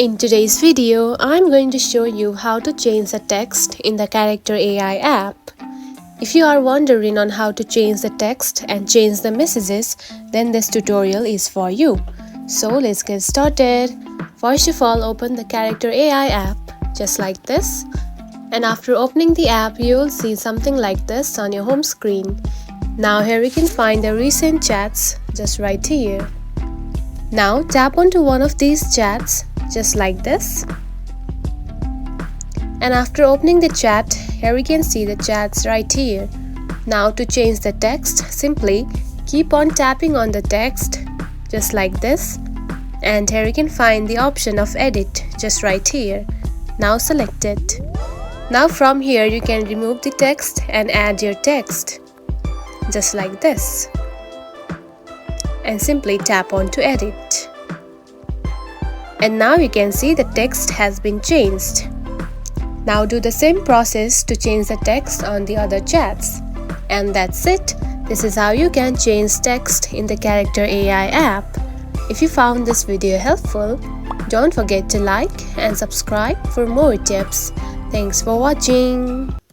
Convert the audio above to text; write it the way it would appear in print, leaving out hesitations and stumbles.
In today's video, I'm going to show you how to change the text in the Character AI app. If you are wondering on how to change the text and change the messages, then this tutorial is for you. So let's get started. First of all, open the Character AI app, just like this. And after opening the app, you will see something like this on your home screen. Now here you can find the recent chats, just right here. Now tap onto one of these chats, just like this. And after opening the chat, here we can see the chats right here. Now to change the text, simply keep on tapping on the text, just like this. And here you can find the option of edit, just right here. Now select it. Now from here you can remove the text and add your text, just like this. And simply tap on to edit. And now you can see the text has been changed. Now do the same process to change the text on the other chats. And that's it. This is how you can change text in the Character AI app. If you found this video helpful, don't forget to like and subscribe for more tips. Thanks for watching.